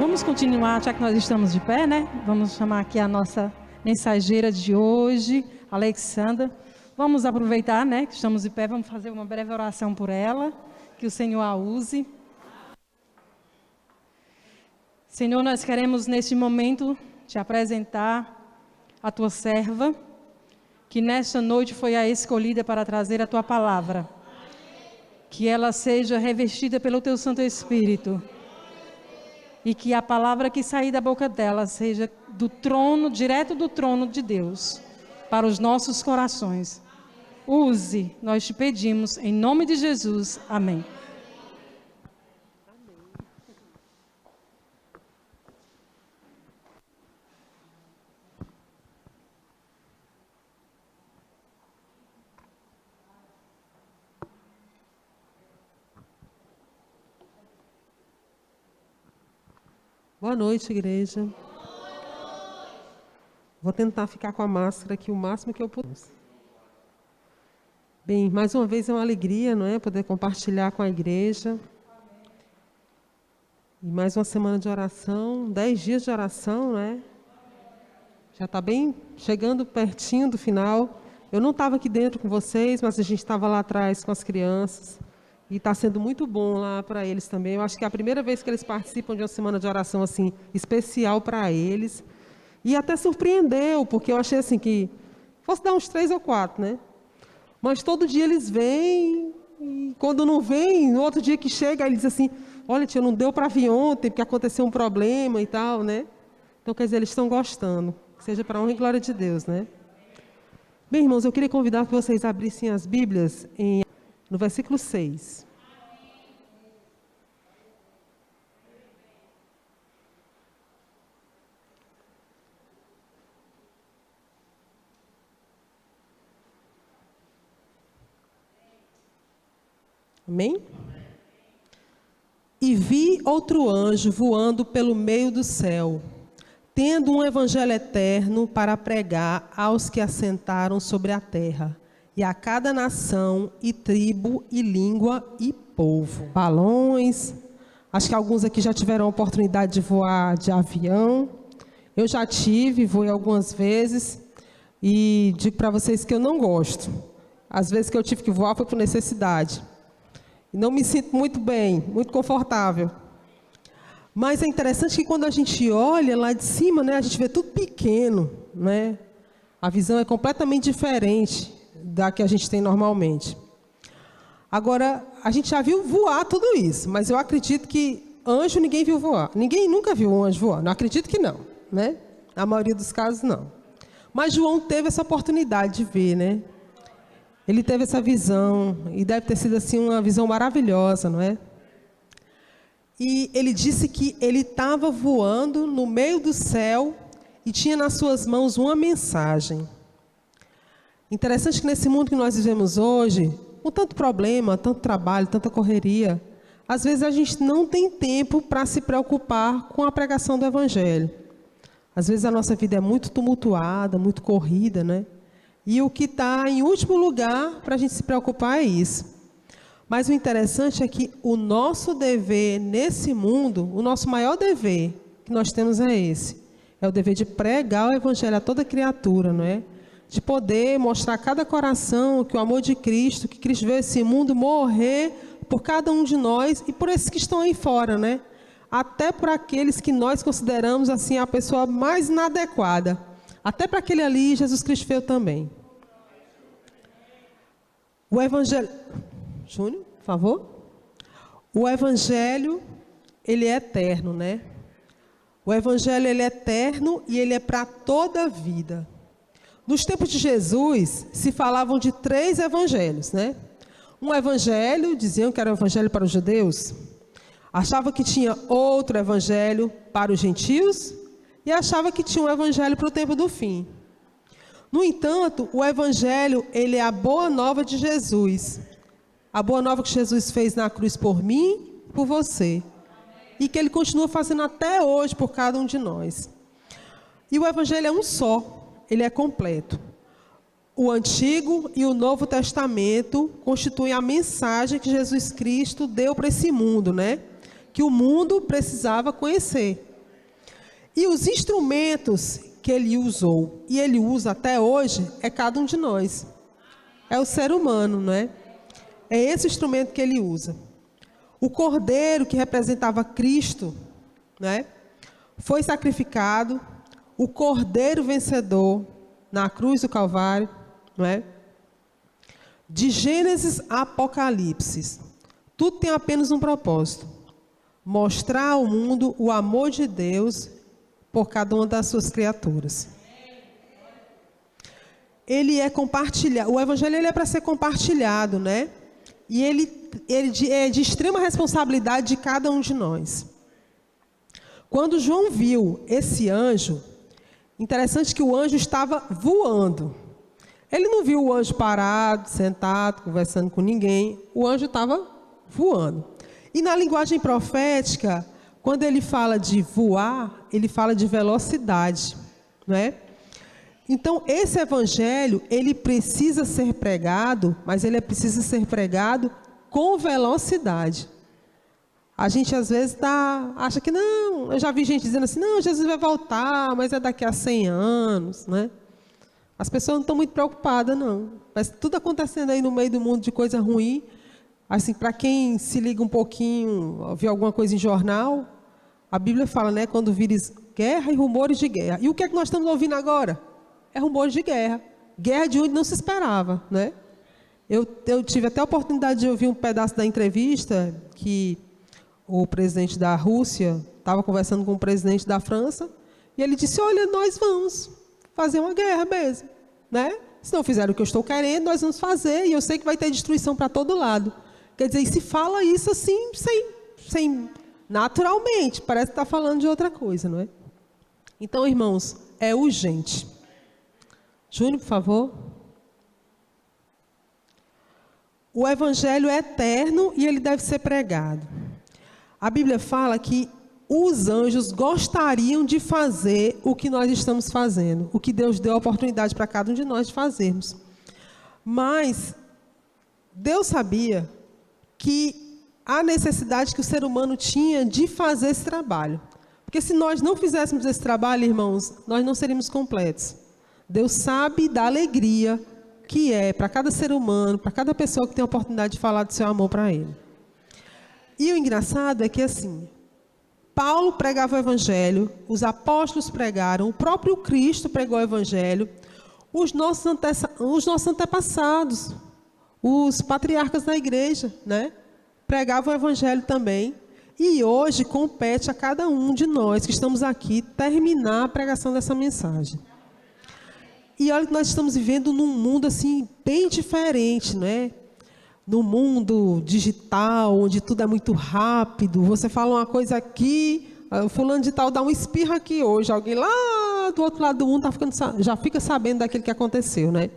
Vamos continuar, já que nós estamos de pé, né? Vamos chamar aqui a nossa mensageira de hoje, Alexandra. Vamos aproveitar, né, que estamos de pé, vamos fazer uma breve oração por ela, que o Senhor a use. Senhor, nós queremos neste momento te apresentar a tua serva, que nesta noite foi a escolhida para trazer a tua palavra. Que ela seja revestida pelo teu Santo Espírito. E que a palavra que sair da boca dela seja do trono, direto do trono de Deus, para os nossos corações. Use, nós te pedimos, em nome de Jesus. Amém. Boa noite, igreja. Vou tentar ficar com a máscara aqui o máximo que eu puder. Bem, mais uma vez é uma alegria, não é? Poder compartilhar com a igreja. E mais uma semana de oração, 10 dias de oração, não é? Já está bem chegando pertinho do final. Eu não estava aqui dentro com vocês, mas a gente estava lá atrás com as crianças. E está sendo muito bom lá para eles também. Eu acho que é a primeira vez que eles participam de uma semana de oração assim especial para eles. E até surpreendeu, porque eu achei assim que fosse dar uns 3 ou 4, né? Mas todo dia eles vêm, e quando não vêm, no outro dia que chega, eles dizem assim, olha tia, não deu para vir ontem, porque aconteceu um problema e tal, né? Então, quer dizer, eles estão gostando. Que seja para a honra e glória de Deus, né? Bem, irmãos, eu queria convidar que vocês abrissem as Bíblias no versículo 6. Amém? E vi outro anjo voando pelo meio do céu, tendo um evangelho eterno para pregar aos que assentaram sobre a terra, e a cada nação, e tribo, e língua, e povo. Balões, acho que alguns aqui já tiveram a oportunidade de voar de avião. Eu já tive, voei algumas vezes, e digo para vocês que eu não gosto. Às vezes que eu tive que voar foi por necessidade. E não me sinto muito bem, muito confortável. Mas é interessante que quando a gente olha lá de cima, né, a gente vê tudo pequeno, né? A visão é completamente diferente da que a gente tem normalmente. Agora, a gente já viu voar tudo isso, mas eu acredito que anjo ninguém viu voar. Ninguém nunca viu um anjo voar. Não acredito que não, né? Na maioria dos casos, não. Mas João teve essa oportunidade de ver, né? Ele teve essa visão, e deve ter sido assim uma visão maravilhosa, não é? E ele disse que ele estava voando no meio do céu e tinha nas suas mãos uma mensagem. Interessante que nesse mundo que nós vivemos hoje, com tanto problema, tanto trabalho, tanta correria, às vezes a gente não tem tempo para se preocupar com a pregação do Evangelho. Às vezes a nossa vida é muito tumultuada, muito corrida, né? E o que está em último lugar para a gente se preocupar é isso. Mas o interessante é que o nosso dever nesse mundo, o nosso maior dever que nós temos é esse. É o dever de pregar o Evangelho a toda criatura, não é? De poder mostrar a cada coração que o amor de Cristo, que Cristo veio a esse mundo morrer por cada um de nós e por esses que estão aí fora, né? Até por aqueles que nós consideramos assim a pessoa mais inadequada. Até para aquele ali, Jesus Cristo veio também. O Evangelho... Júnior, por favor. O Evangelho, ele é eterno, né? O Evangelho, ele é eterno e ele é para toda a vida. Nos tempos de Jesus, se falavam de 3 evangelhos, né? Um evangelho, diziam que era o evangelho para os judeus. Achava que tinha outro evangelho para os gentios e achava que tinha um evangelho para o tempo do fim. No entanto, o evangelho, ele é a boa nova de Jesus. A boa nova que Jesus fez na cruz por mim e por você. E que ele continua fazendo até hoje por cada um de nós. E o evangelho é um só, ele é completo. O Antigo e o Novo Testamento constituem a mensagem que Jesus Cristo deu para esse mundo, né? Que o mundo precisava conhecer. E os instrumentos que ele usou, e ele usa até hoje, é cada um de nós. É o ser humano, não é? É esse instrumento que ele usa. O cordeiro, que representava Cristo, né, foi sacrificado. O cordeiro vencedor na cruz do Calvário, não é? De Gênesis a Apocalipse, tudo tem apenas um propósito: mostrar ao mundo o amor de Deus por cada uma das suas criaturas. Ele é compartilhado, o evangelho ele é para ser compartilhado, né? E ele é de extrema responsabilidade de cada um de nós. Quando João viu esse anjo, interessante que o anjo estava voando. Ele não viu o anjo parado, sentado, conversando com ninguém. O anjo estava voando. E na linguagem profética, quando ele fala de voar, ele fala de velocidade, não é? Então, esse evangelho, ele precisa ser pregado, mas ele precisa ser pregado com velocidade. A gente, às vezes, acha que não. Eu já vi gente dizendo assim, não, Jesus vai voltar, mas é daqui a 100 anos, né? As pessoas não estão muito preocupadas, não. Mas tudo acontecendo aí no meio do mundo de coisa ruim. Assim, para quem se liga um pouquinho, vê alguma coisa em jornal, a Bíblia fala, né? Quando vires guerra e rumores de guerra. E o que é que nós estamos ouvindo agora? É rumores de guerra. Guerra de onde não se esperava, né? Eu tive até a oportunidade de ouvir um pedaço da entrevista que o presidente da Rússia estava conversando com o presidente da França, e ele disse, olha, nós vamos fazer uma guerra mesmo, né? Se não fizeram o que eu estou querendo, nós vamos fazer, e eu sei que vai ter destruição para todo lado. Quer dizer, e se fala isso assim, sem naturalmente, parece que está falando de outra coisa, não é? Então, irmãos, é urgente. Júnior, por favor. O evangelho é eterno e ele deve ser pregado. A Bíblia fala que os anjos gostariam de fazer o que nós estamos fazendo, o que Deus deu a oportunidade para cada um de nós de fazermos. Mas Deus sabia que a necessidade que o ser humano tinha de fazer esse trabalho. Porque se nós não fizéssemos esse trabalho, irmãos, nós não seríamos completos. Deus sabe da alegria que é para cada ser humano, para cada pessoa que tem a oportunidade de falar do seu amor para Ele. E o engraçado é que assim, Paulo pregava o evangelho, os apóstolos pregaram, o próprio Cristo pregou o evangelho, os nossos antepassados, os patriarcas da igreja, né, pregavam o evangelho também. E hoje compete a cada um de nós que estamos aqui terminar a pregação dessa mensagem. E olha que nós estamos vivendo num mundo assim bem diferente, né? No mundo digital, onde tudo é muito rápido. Você fala uma coisa aqui, o fulano de tal dá um espirro aqui hoje. Alguém lá do outro lado do mundo já fica sabendo daquilo que aconteceu, né?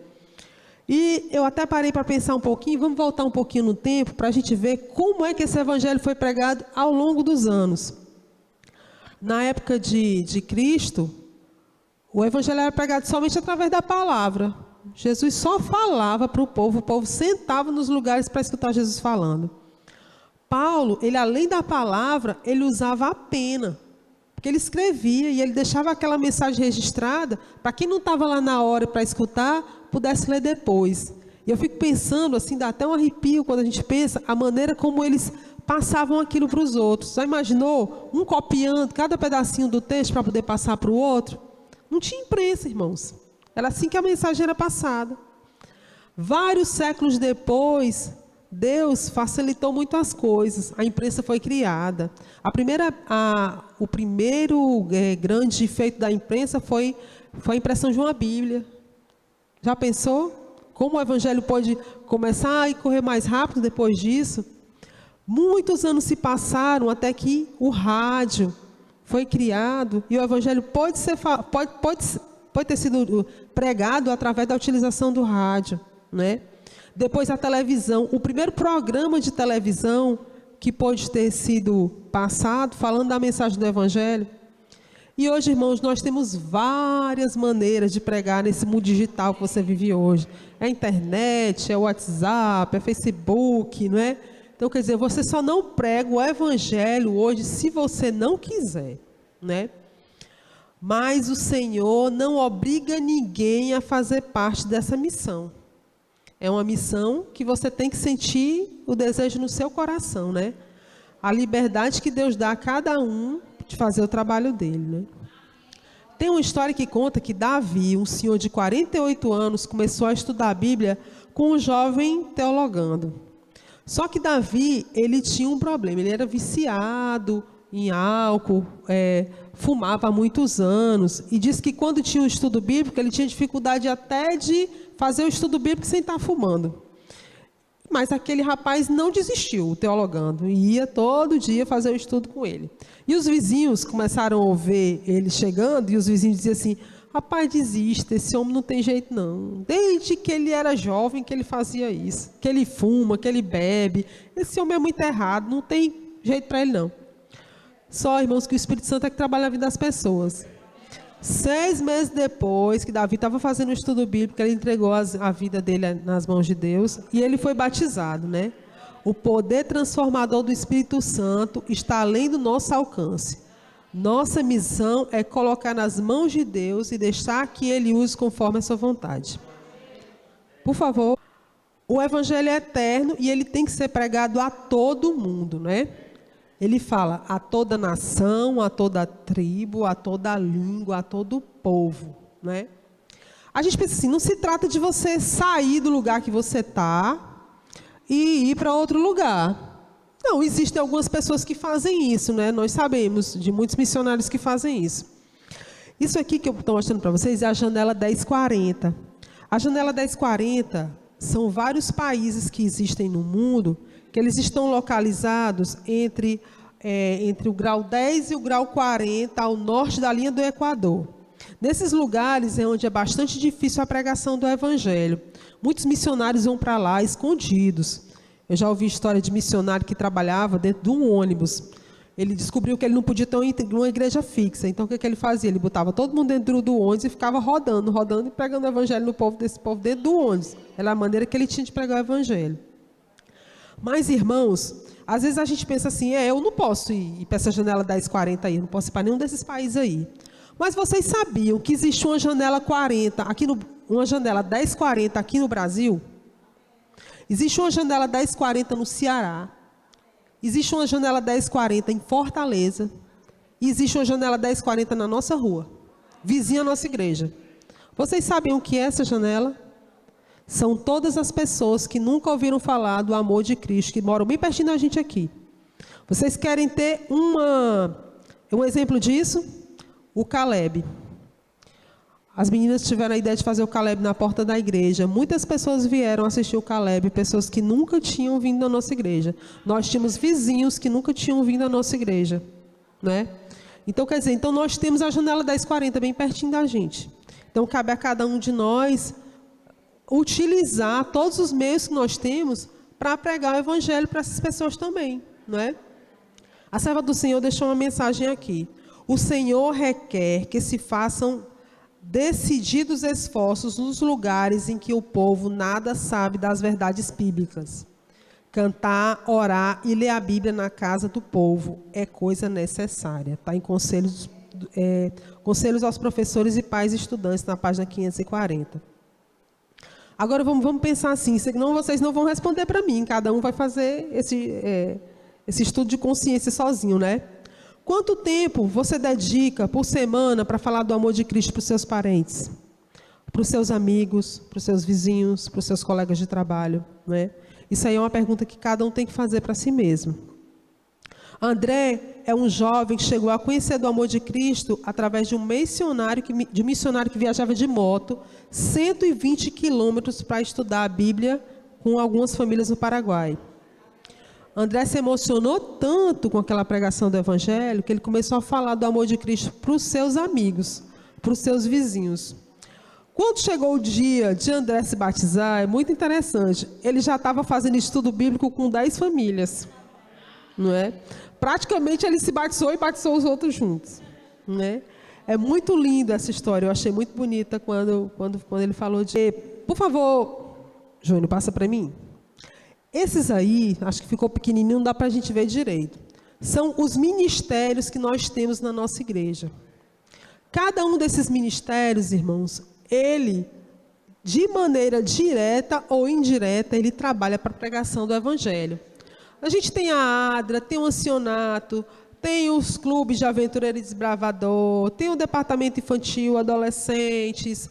E eu até parei para pensar um pouquinho, vamos voltar um pouquinho no tempo para a gente ver como é que esse evangelho foi pregado ao longo dos anos. Na época de Cristo, o evangelho era pregado somente através da palavra. Jesus só falava para o povo sentava nos lugares para escutar Jesus falando. Paulo, ele além da palavra, ele usava a pena, porque ele escrevia e ele deixava aquela mensagem registrada para quem não estava lá na hora para escutar, pudesse ler depois. E eu fico pensando, assim, dá até um arrepio quando a gente pensa a maneira como eles passavam aquilo para os outros. Já imaginou? Um copiando cada pedacinho do texto para poder passar para o outro? Não tinha imprensa, irmãos. Era assim que a mensagem era passada. Vários séculos depois, Deus facilitou muito as coisas. A imprensa foi criada. O primeiro grande feito da imprensa foi a impressão de uma Bíblia. Já pensou? Como o evangelho pode começar e correr mais rápido depois disso? Muitos anos se passaram até que o rádio foi criado e o evangelho pode ter sido pregado através da utilização do rádio, né? Depois a televisão, o primeiro programa de televisão que pode ter sido passado falando da mensagem do evangelho. E hoje, irmãos, nós temos várias maneiras de pregar nesse mundo digital que você vive hoje. É a internet, é o WhatsApp, é Facebook, não é? Então, quer dizer, você só não prega o evangelho hoje se você não quiser, né? Mas o Senhor não obriga ninguém a fazer parte dessa missão. É uma missão que você tem que sentir o desejo no seu coração, né? A liberdade que Deus dá a cada um de fazer o trabalho dele, né? Tem uma história que conta que Davi, um senhor de 48 anos, começou a estudar a Bíblia com um jovem teologando. Só que Davi, ele tinha um problema, ele era viciado em álcool, fumava há muitos anos, e disse que quando tinha um estudo bíblico, ele tinha dificuldade até de fazer o estudo bíblico sem estar fumando. Mas aquele rapaz não desistiu, teologando, e ia todo dia fazer o estudo com ele. E os vizinhos começaram a ouvir ele chegando, e os vizinhos diziam assim: rapaz, desista, esse homem não tem jeito não. Desde que ele era jovem que ele fazia isso, que ele fuma, que ele bebe. Esse homem é muito errado, não tem jeito para ele não. Só, irmãos, que o Espírito Santo é que trabalha a vida das pessoas. 6 meses depois que Davi estava fazendo o estudo bíblico, ele entregou a vida dele nas mãos de Deus e ele foi batizado, né? O poder transformador do Espírito Santo está além do nosso alcance. Nossa missão é colocar nas mãos de Deus e deixar que Ele use conforme a sua vontade. Por favor, o Evangelho é eterno e ele tem que ser pregado a todo mundo, né? Ele fala a toda nação, a toda tribo, a toda língua, a todo povo, né? A gente pensa assim, não se trata de você sair do lugar que você está e ir para outro lugar. Não, existem algumas pessoas que fazem isso, né? Nós sabemos de muitos missionários que fazem isso. Isso aqui que eu estou mostrando para vocês é a janela 1040. A janela 1040 são vários países que existem no mundo, que eles estão localizados entre o grau 10 e o grau 40, ao norte da linha do Equador. Nesses lugares é onde é bastante difícil a pregação do Evangelho. Muitos missionários vão para lá escondidos. Eu já ouvi história de missionário que trabalhava dentro de um ônibus. Ele descobriu que ele não podia ter uma igreja fixa. Então, o que ele fazia? Ele botava todo mundo dentro do ônibus e ficava rodando e pregando o Evangelho no povo, desse povo dentro do ônibus. Era a maneira que ele tinha de pregar o Evangelho. Mas, irmãos, às vezes a gente pensa assim, eu não posso ir para essa janela 1040 aí, não posso ir para nenhum desses países aí. Mas vocês sabiam que existe uma janela 40, uma janela 1040 aqui no Brasil? Existe uma janela 1040 no Ceará. Existe uma janela 1040 em Fortaleza. E existe uma janela 1040 na nossa rua, vizinha à nossa igreja. Vocês sabem o que é essa janela? São todas as pessoas que nunca ouviram falar do amor de Cristo, que moram bem pertinho da gente aqui. Vocês querem ter um exemplo disso? O Caleb. As meninas tiveram a ideia de fazer o Caleb na porta da igreja. Muitas pessoas vieram assistir o Caleb, pessoas que nunca tinham vindo à nossa igreja. Nós tínhamos vizinhos que nunca tinham vindo à nossa igreja, né? Então, quer dizer, nós temos a janela 1040 bem pertinho da gente. Então, cabe a cada um de nós utilizar todos os meios que nós temos para pregar o Evangelho para essas pessoas também, não é? A serva do Senhor deixou uma mensagem aqui. O Senhor requer que se façam decididos esforços nos lugares em que o povo nada sabe das verdades bíblicas. Cantar, orar e ler a Bíblia na casa do povo é coisa necessária. Está em Conselhos aos Professores e Pais e Estudantes, na página 540. Agora vamos pensar assim, senão vocês não vão responder para mim, cada um vai fazer esse estudo de consciência sozinho, né? Quanto tempo você dedica por semana para falar do amor de Cristo para os seus parentes, para os seus amigos, para os seus vizinhos, para os seus colegas de trabalho, né? Isso aí é uma pergunta que cada um tem que fazer para si mesmo. André é um jovem que chegou a conhecer do amor de Cristo através de um missionário que viajava de moto 120 quilômetros para estudar a Bíblia com algumas famílias no Paraguai. André se emocionou tanto com aquela pregação do Evangelho que ele começou a falar do amor de Cristo para os seus amigos, para os seus vizinhos. Quando chegou o dia de André se batizar, é muito interessante, ele já estava fazendo estudo bíblico com 10 famílias, não é? Praticamente ele se batizou e batizou os outros juntos, né? É muito linda essa história, eu achei muito bonita quando ele falou de... Por favor, Júnior, passa para mim. Esses aí, acho que ficou pequenininho, não dá para a gente ver direito. São os ministérios que nós temos na nossa igreja. Cada um desses ministérios, irmãos, ele, de maneira direta ou indireta, ele trabalha para a pregação do Evangelho. A gente tem a ADRA, tem o Acionato, tem os clubes de aventureiro e desbravador, tem o departamento infantil, adolescentes,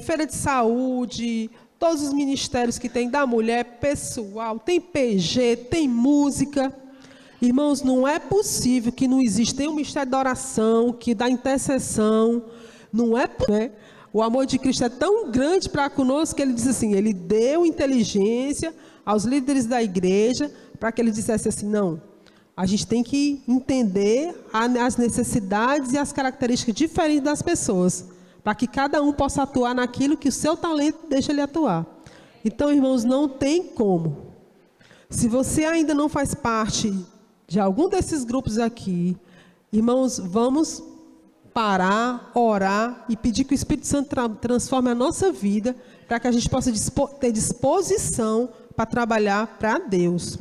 feira de saúde, todos os ministérios que tem da mulher, pessoal, tem PG, tem música. Irmãos, não é possível que não exista. Tem o ministério da oração, que da intercessão. Não é possível, né? O amor de Cristo é tão grande para conosco que ele diz assim, ele deu inteligência aos líderes da igreja para que ele dissesse assim, não, a gente tem que entender as necessidades e as características diferentes das pessoas, para que cada um possa atuar naquilo que o seu talento deixa ele atuar. Então, irmãos, não tem como. Se você ainda não faz parte de algum desses grupos aqui, irmãos, vamos parar, orar e pedir que o Espírito Santo transforme a nossa vida para que a gente possa ter disposição para trabalhar para Deus.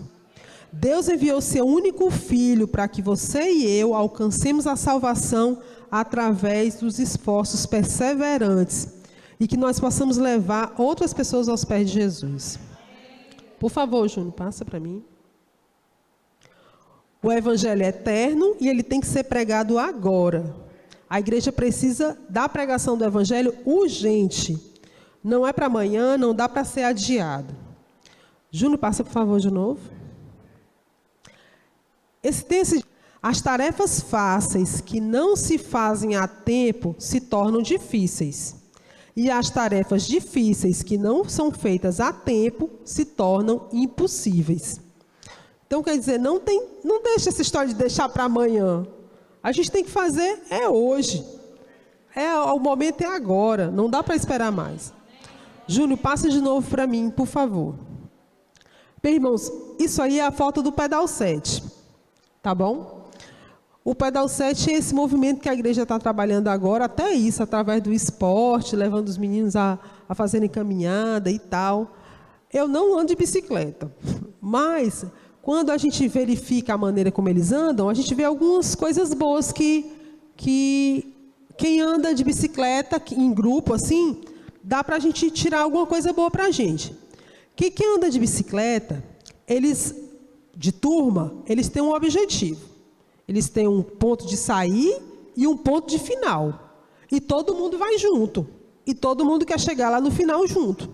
Deus enviou seu único Filho para que você e eu alcancemos a salvação através dos esforços perseverantes e que nós possamos levar outras pessoas aos pés de Jesus. Por favor, Júnior, passa para mim. O Evangelho é eterno e ele tem que ser pregado agora. A igreja precisa da pregação do Evangelho urgente. Não é para amanhã, não dá para ser adiado. Júnior, passa, por favor, de novo. As tarefas fáceis que não se fazem a tempo se tornam difíceis. E as tarefas difíceis que não são feitas a tempo se tornam impossíveis. Então, quer dizer, não deixa essa história de deixar para amanhã. A gente tem que fazer hoje. O momento é agora. Não dá para esperar mais. Júnior, passa de novo para mim, por favor. Bem, irmãos, isso aí é a foto do Pedal 7. Tá bom? O Pedal 7 é esse movimento que a igreja está trabalhando agora, até isso, através do esporte, levando os meninos a fazerem caminhada e tal. Eu não ando de bicicleta, mas quando a gente verifica a maneira como eles andam, a gente vê algumas coisas boas que quem anda de bicicleta em grupo, assim, dá para a gente tirar alguma coisa boa para a gente. Que quem anda de bicicleta, de turma, eles têm um objetivo. Eles têm um ponto de sair e um ponto de final. E todo mundo vai junto. E todo mundo quer chegar lá no final junto.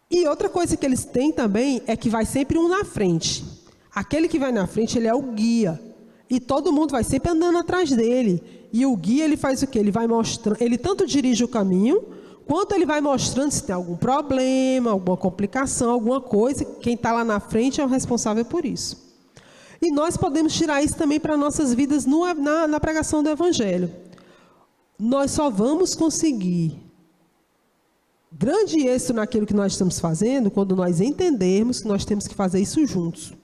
E outra coisa que eles têm também é que vai sempre um na frente. Aquele que vai na frente, ele é o guia. E todo mundo vai sempre andando atrás dele. E o guia, ele faz o quê? Ele vai mostrando, ele tanto dirige o caminho, quanto ele vai mostrando se tem algum problema, alguma complicação, alguma coisa. Quem está lá na frente é o responsável por isso. E nós podemos tirar isso também para nossas vidas na pregação do Evangelho. Nós só vamos conseguir grande êxito naquilo que nós estamos fazendo quando nós entendermos que nós temos que fazer isso juntos.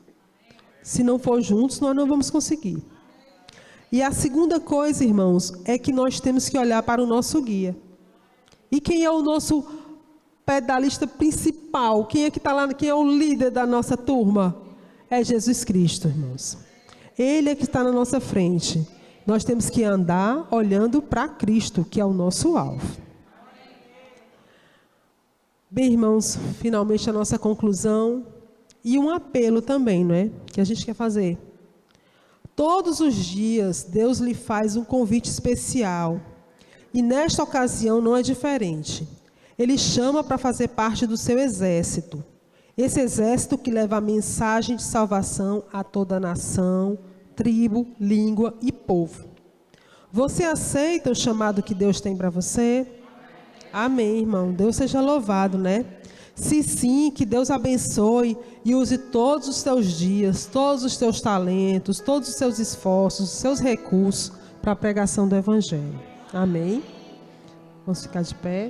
Se não for juntos, nós não vamos conseguir. E a segunda coisa, irmãos, é que nós temos que olhar para o nosso guia. E quem é o nosso pedalista principal? Quem é que está lá? Quem é o líder da nossa turma? É Jesus Cristo, irmãos. Ele é que está na nossa frente. Nós temos que andar olhando para Cristo, que é o nosso alvo. Bem, irmãos, finalmente a nossa conclusão e um apelo também, não é? Que a gente quer fazer. Todos os dias, Deus lhe faz um convite especial. E nesta ocasião não é diferente. Ele chama para fazer parte do seu exército. Esse exército que leva a mensagem de salvação a toda a nação, tribo, língua e povo. Você aceita o chamado que Deus tem para você? Amém, irmão. Deus seja louvado, né? Se sim, que Deus abençoe e use todos os teus dias, todos os teus talentos, todos os seus esforços, os seus recursos para a pregação do Evangelho. Amém? Vamos ficar de pé.